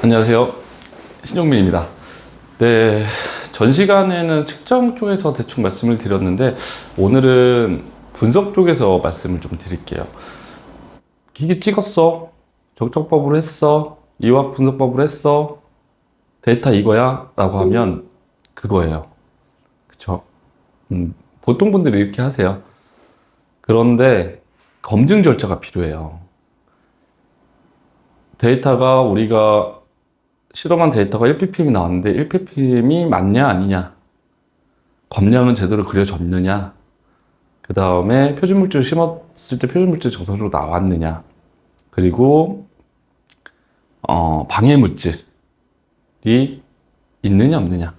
안녕하세요. 신용민입니다. 네, 전 시간에는 측정 쪽에서 대충 말씀을 드렸는데 오늘은 분석 쪽에서 말씀을 좀 드릴게요. 기기 찍었어? 적정법으로 했어? 이화학 분석법으로 했어? 데이터 이거야? 라고 하면 그거예요. 그쵸? 보통 분들이 이렇게 하세요. 그런데 검증 절차가 필요해요. 데이터가 우리가 실험한 데이터가 1ppm이 나왔는데 1ppm이 맞냐 아니냐, 검량은 제대로 그려졌느냐, 그 다음에 표준물질을 심었을 때 표준물질 정상적으로 나왔느냐, 그리고 방해물질이 있느냐 없느냐,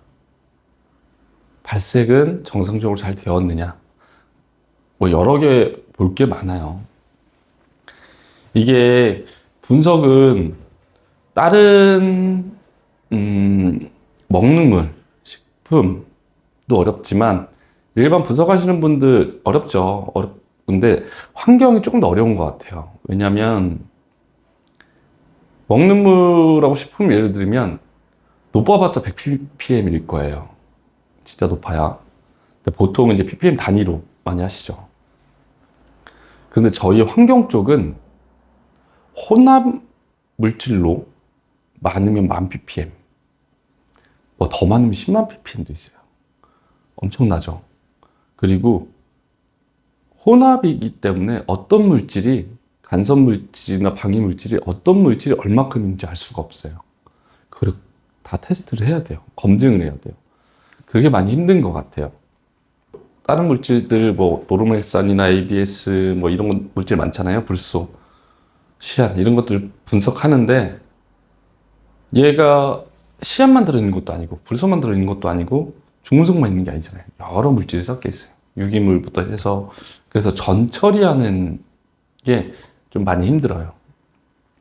발색은 정상적으로 잘 되었느냐, 뭐 여러 개 볼 게 많아요. 이게 분석은 다른 먹는 물, 식품도 어렵지만 일반 분석하시는 분들 어렵죠. 근데 환경이 조금 더 어려운 것 같아요. 왜냐하면 먹는 물하고 식품 예를 들면 높아봤자 100ppm일 거예요. 진짜 높아야. 근데 보통 이제 ppm 단위로 많이 하시죠. 그런데 저희 환경 쪽은 혼합 물질로 많으면 10,000ppm, 뭐 더 많으면 100,000 ppm도 있어요. 엄청나죠. 그리고 혼합이기 때문에 어떤 물질이 간섭 물질이나 방해 물질이 어떤 물질이 얼마큼인지 알 수가 없어요. 그리고 다 테스트를 해야 돼요. 검증을 해야 돼요. 그게 많이 힘든 것 같아요. 다른 물질들 뭐 노르메산이나 ABS 뭐 이런 물질 많잖아요. 불소, 시안 이런 것들 분석하는데 얘가 시안만 들어있는 것도 아니고 불소만 들어있는 것도 아니고 중금속만 있는 게 아니잖아요. 여러 물질이 섞여 있어요. 유기물부터 해서. 그래서 전 처리하는 게 좀 많이 힘들어요.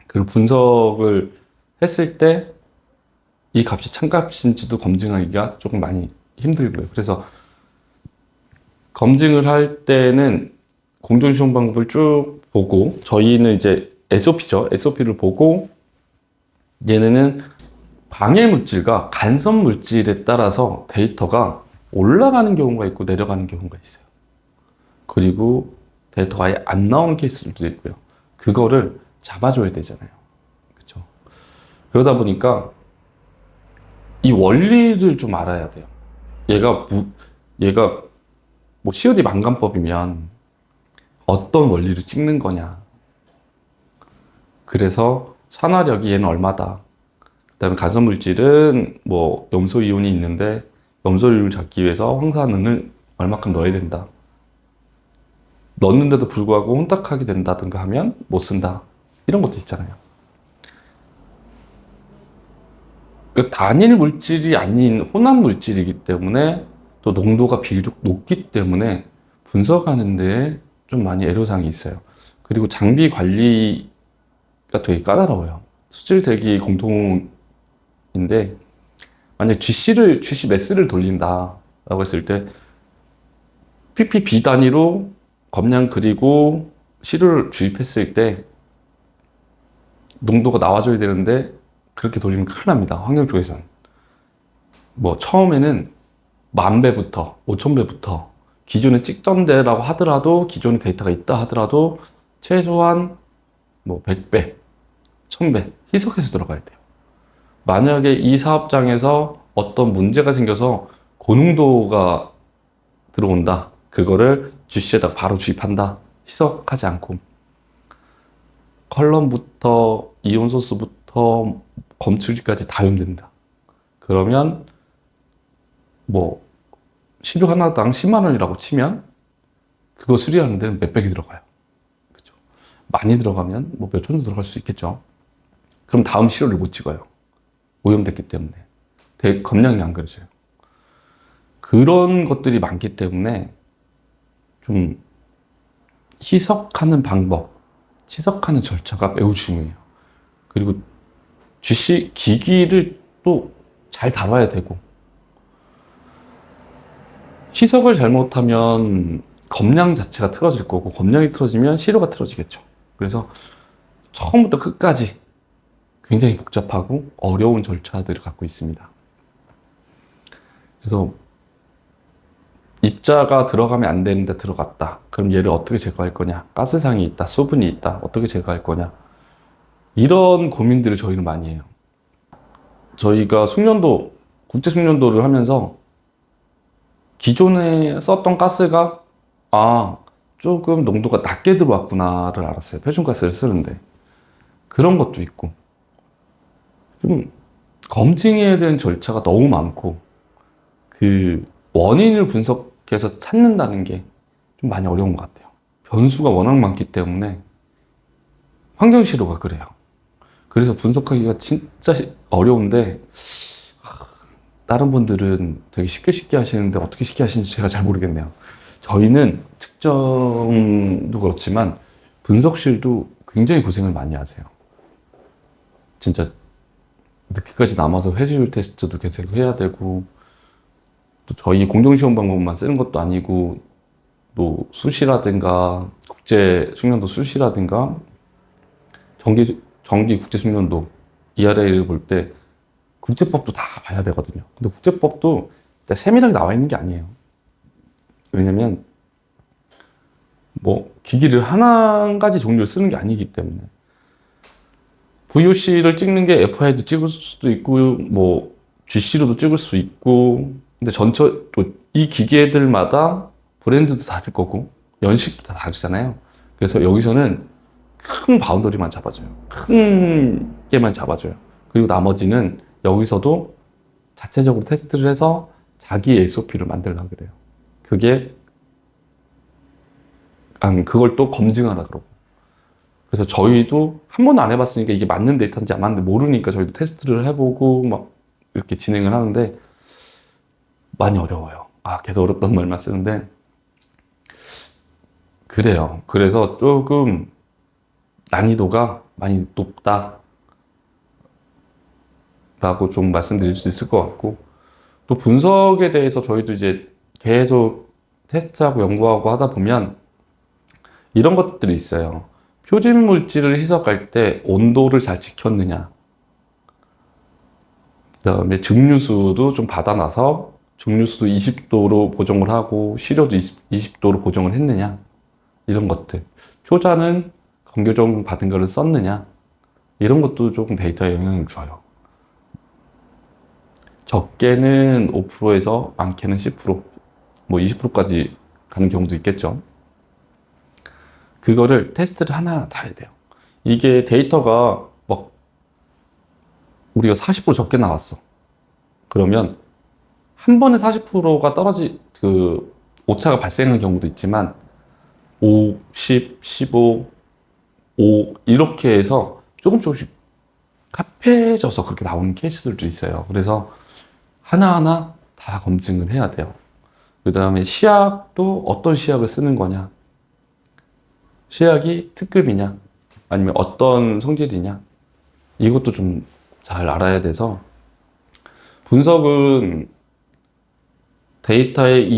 그리고 분석을 했을 때 이 값이 참값인지도 검증하기가 조금 많이 힘들고요. 그래서 검증을 할 때는 공정시험 방법을 쭉 보고, 저희는 이제 SOP죠. SOP를 보고 얘네는 방해 물질과 간섭 물질에 따라서 데이터가 올라가는 경우가 있고 내려가는 경우가 있어요. 그리고 데이터가 아예 안 나오는 케이스들도 있고요. 그거를 잡아줘야 되잖아요. 그렇죠? 그러다 보니까 이 원리를 좀 알아야 돼요. 얘가 뭐 COD 만감법이면 어떤 원리를 찍는 거냐. 그래서 산화력이 얘는 얼마다. 그다음에 간섭 물질은 뭐 염소 이온이 있는데 염소 이온을 잡기 위해서 황산은을 얼마큼 넣어야 된다. 넣는데도 불구하고 혼탁하게 된다든가 하면 못 쓴다. 이런 것도 있잖아요. 그 단일 물질이 아닌 혼합 물질이기 때문에 또 농도가 비교적 높기 때문에 분석하는 데 좀 많이 애로사항이 있어요. 그리고 장비 관리가 되게 까다로워요. 수질 대기 공통인데 만약 GC 매스를 돌린다라고 했을 때 ppb 단위로 검량 그리고 시료를 주입했을 때 농도가 나와줘야 되는데 그렇게 돌리면 큰일 납니다. 환경 쪽에서는. 뭐 처음에는 10,000배부터 5,000배부터 기존에 찍던 데라고 하더라도, 기존에 데이터가 있다 하더라도 최소한 뭐 100배, 1000배 희석해서 들어가야 돼요. 만약에 이 사업장에서 어떤 문제가 생겨서 고농도가 들어온다. 그거를 GC에다가 바로 주입한다. 희석하지 않고. 컬럼부터 이온소스부터 검출기까지 다 오염됩니다. 그러면 뭐 시료 하나당 10만 원이라고 치면 그거 수리하는 데는 몇백이 들어가요. 그죠? 많이 들어가면 뭐 몇 천도 들어갈 수 있겠죠. 그럼 다음 시료를 못 찍어요. 오염됐기 때문에. 검량이 안 그려져요. 그런 것들이 많기 때문에 좀 희석하는 방법, 희석하는 절차가 매우 중요해요. 그리고 GC 기기를 또 잘 다뤄야 되고, 희석을 잘못하면 검량 자체가 틀어질 거고, 검량이 틀어지면 시료가 틀어지겠죠. 그래서 처음부터 끝까지 굉장히 복잡하고 어려운 절차들을 갖고 있습니다. 그래서 입자가 들어가면 안 되는데 들어갔다. 그럼 얘를 어떻게 제거할 거냐? 가스상이 있다, 수분이 있다. 어떻게 제거할 거냐? 이런 고민들을 저희는 많이 해요. 저희가 숙련도, 국제 숙련도를 하면서 기존에 썼던 가스가 조금 농도가 낮게 들어왔구나를 알았어요. 표준가스를 쓰는데. 그런 것도 있고. 좀 검증해야 되는 절차가 너무 많고, 그 원인을 분석해서 찾는다는 게 좀 많이 어려운 것 같아요. 변수가 워낙 많기 때문에 환경시로가 그래요. 그래서 분석하기가 진짜 어려운데, 다른 분들은 되게 쉽게 하시는데 어떻게 쉽게 하시는지 제가 잘 모르겠네요. 저희는 측정도 그렇지만 분석실도 굉장히 고생을 많이 하세요. 진짜 늦게까지 남아서 회수율 테스트도 계속 해야 되고, 또 저희 공정시험 방법만 쓰는 것도 아니고, 또 수시라든가 국제 숙련도 수시라든가 정기 국제 숙련도 ERA를 볼 때 국제법도 다 봐야 되거든요. 근데 국제법도 세밀하게 나와 있는 게 아니에요. 왜냐면 뭐 기기를 한 가지 종류를 쓰는 게 아니기 때문에 VOC를 찍는 게 FI도 찍을 수도 있고 뭐 GC로도 찍을 수 있고, 근데 이 기계들마다 브랜드도 다를 거고 연식도 다 다르잖아요. 그래서 여기서는 큰 바운더리만 잡아줘요. 큰 게만 잡아줘요. 그리고 나머지는 여기서도 자체적으로 테스트를 해서 자기 SOP를 만들려고 그래요. 그걸 또 검증하라 그러고. 그래서 저희도 한 번도 안 해봤으니까 이게 맞는 데이터인지 안 맞는지 모르니까 저희도 테스트를 해보고 막 이렇게 진행을 하는데 많이 어려워요. 계속 어렵단 말만 쓰는데 그래요. 그래서 조금 난이도가 많이 높다 라고 좀 말씀드릴 수 있을 것 같고, 또 분석에 대해서 저희도 이제 계속 테스트하고 연구하고 하다 보면 이런 것들이 있어요. 표준 물질을 희석할 때 온도를 잘 지켰느냐, 그 다음에 증류수도 좀 받아놔서 증류수도 20도로 보정을 하고 시료도 20도로 보정을 했느냐, 이런 것들. 효자는 검교정 받은 거를 썼느냐, 이런 것도 조금 데이터에 영향을 줘요. 적게는 5%에서 많게는 10%, 뭐 20%까지 가는 경우도 있겠죠. 그거를 테스트를 하나 다 해야 돼요. 이게 데이터가 막 우리가 40% 적게 나왔어. 그러면 한 번에 40%가 오차가 발생하는 경우도 있지만 5, 10, 15, 5 이렇게 해서 조금씩 합해져서 그렇게 나오는 케이스들도 있어요. 그래서 하나하나 다 검증을 해야 돼요. 그 다음에 시약도 어떤 시약을 쓰는 거냐, 시약이 특급이냐 아니면 어떤 성질이냐, 이것도 좀 잘 알아야 돼서, 분석은 데이터의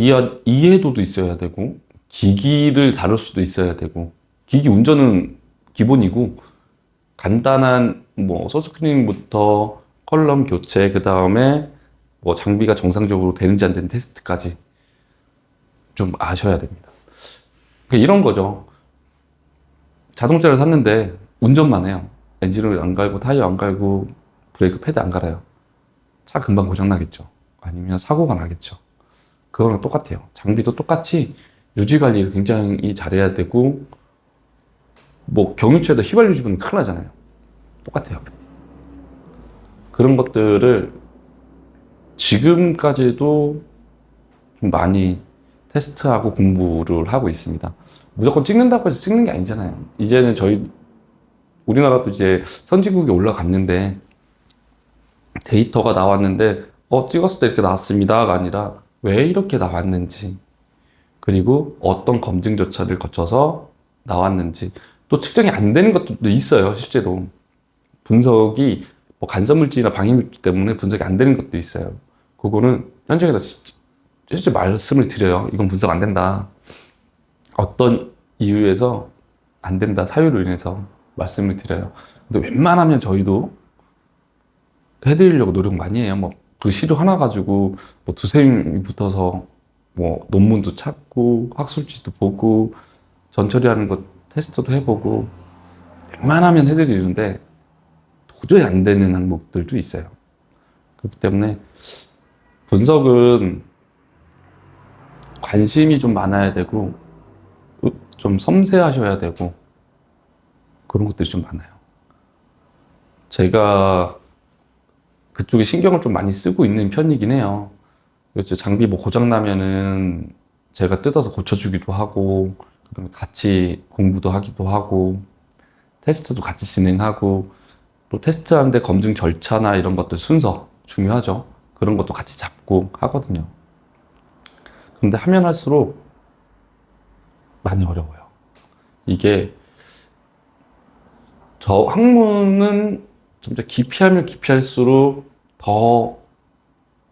이해도도 있어야 되고 기기를 다룰 수도 있어야 되고, 기기 운전은 기본이고 간단한 뭐 소스 클리닝부터 컬럼 교체, 그 다음에 뭐 장비가 정상적으로 되는지 안 되는 테스트까지 좀 아셔야 됩니다. 그러니까 이런 거죠. 자동차를 샀는데 운전만 해요. 엔진을 안 갈고 타이어 안 갈고 브레이크 패드 안 갈아요. 차 금방 고장 나겠죠. 아니면 사고가 나겠죠. 그거랑 똑같아요. 장비도 똑같이 유지 관리를 굉장히 잘해야 되고, 뭐 경유차에다 휘발유 주면 큰일 나잖아요. 똑같아요. 그런 것들을 지금까지도 좀 많이 테스트하고 공부를 하고 있습니다. 무조건 찍는다고 해서 찍는 게 아니잖아요. 이제는 우리나라도 이제 선진국에 올라갔는데, 데이터가 나왔는데 찍었을 때 이렇게 나왔습니다가 아니라 왜 이렇게 나왔는지, 그리고 어떤 검증 절차를 거쳐서 나왔는지, 또 측정이 안 되는 것들도 있어요. 실제로 분석이 뭐 간섭물질이나 방해물질 때문에 분석이 안 되는 것도 있어요. 그거는 현장에다 실제 말씀을 드려요. 이건 분석 안 된다, 어떤 이유에서 안 된다, 사유로 인해서 말씀을 드려요. 근데 웬만하면 저희도 해드리려고 노력 많이 해요. 뭐 그 시료 하나 가지고 뭐 두세 명이 붙어서 뭐 논문도 찾고 학술지도 보고 전처리하는 거 테스트도 해보고 웬만하면 해드리는데 도저히 안 되는 항목들도 있어요. 그렇기 때문에 분석은 관심이 좀 많아야 되고 좀 섬세하셔야 되고 그런 것들이 좀 많아요. 제가 그쪽에 신경을 좀 많이 쓰고 있는 편이긴 해요. 이제 장비 뭐 고장 나면은 제가 뜯어서 고쳐주기도 하고, 그다음에 같이 공부도 하기도 하고, 테스트도 같이 진행하고, 또 테스트하는데 검증 절차나 이런 것들 순서 중요하죠. 그런 것도 같이 잡고 하거든요. 근데 하면 할수록 많이 어려워요. 이게 저 학문은 점점 깊이하면 깊이할수록 더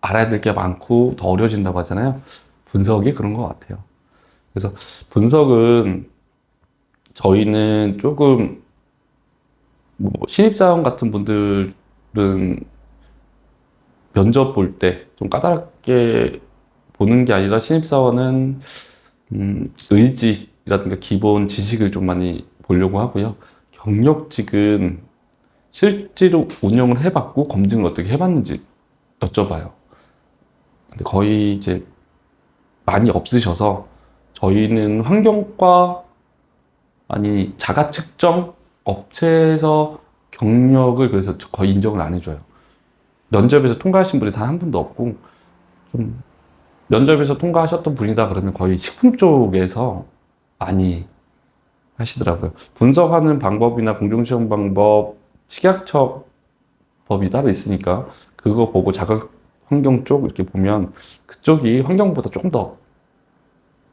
알아야 될 게 많고 더 어려워진다고 하잖아요. 분석이 그런 것 같아요. 그래서 분석은 저희는 조금 뭐 신입사원 같은 분들은 면접 볼 때 좀 까다롭게 보는 게 아니라 신입사원은 의지라든가 기본 지식을 좀 많이 보려고 하고요. 경력직은 실제로 운영을 해봤고 검증을 어떻게 해봤는지 여쭤봐요. 근데 거의 이제 많이 없으셔서 저희는 환경과 아니 자가 측정 업체에서 경력을 그래서 거의 인정을 안 해줘요. 면접에서 통과하신 분이 단 한 분도 없고 좀 면접에서 통과하셨던 분이다 그러면 거의 식품 쪽에서 많이 하시더라고요. 분석하는 방법이나 공정시험 방법, 식약처 법이 따로 있으니까 그거 보고 자격 환경 쪽 이렇게 보면 그쪽이 환경보다 조금 더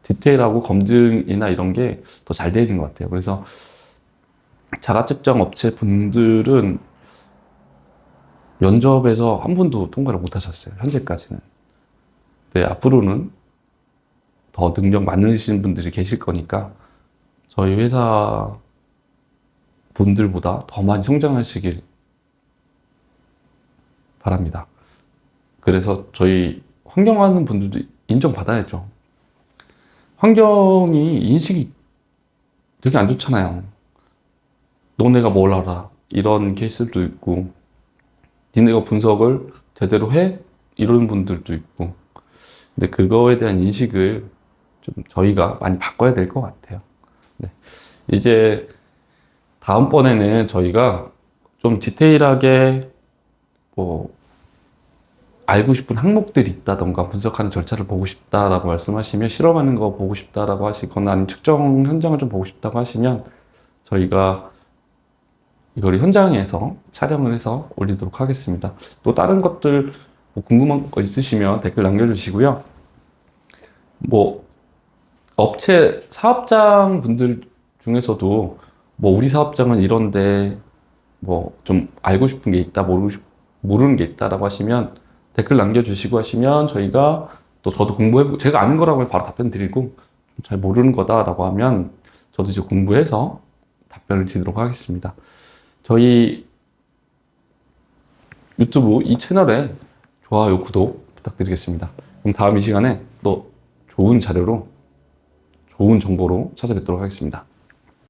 디테일하고 검증이나 이런 게 더 잘 되어 있는 것 같아요. 그래서 자가측정 업체 분들은 면접에서 한 분도 통과를 못 하셨어요. 현재까지는. 네, 앞으로는 더 능력 많으신 분들이 계실 거니까 저희 회사 분들보다 더 많이 성장하시길 바랍니다. 그래서 저희 환경하는 분들도 인정받아야죠. 환경이 인식이 되게 안 좋잖아요. 너네가 뭘 알아? 이런 케이스도 있고, 니네가 분석을 제대로 해? 이런 분들도 있고. 근데 그거에 대한 인식을 좀 저희가 많이 바꿔야 될 것 같아요. 네. 이제 다음번에는 저희가 좀 디테일하게 뭐 알고 싶은 항목들이 있다던가 분석하는 절차를 보고 싶다라고 말씀하시면 실험하는 거 보고 싶다라고 하시거나 아니면 측정 현장을 좀 보고 싶다고 하시면 저희가 이걸 현장에서 촬영을 해서 올리도록 하겠습니다. 또 다른 것들 뭐 궁금한 거 있으시면 댓글 남겨주시고요. 뭐 업체 사업장 분들 중에서도 뭐 우리 사업장은 이런데 뭐 좀 알고 싶은 게 있다 모르는 게 있다라고 하시면 댓글 남겨주시고 하시면 저희가 또 저도 공부해보고 제가 아는 거라고 바로 답변 드리고 잘 모르는 거다라고 하면 저도 이제 공부해서 답변을 드리도록 하겠습니다. 저희 유튜브 이 채널에 좋아요, 구독 부탁드리겠습니다. 그럼 다음 이 시간에 또 좋은 자료로 좋은 정보로 찾아뵙도록 하겠습니다.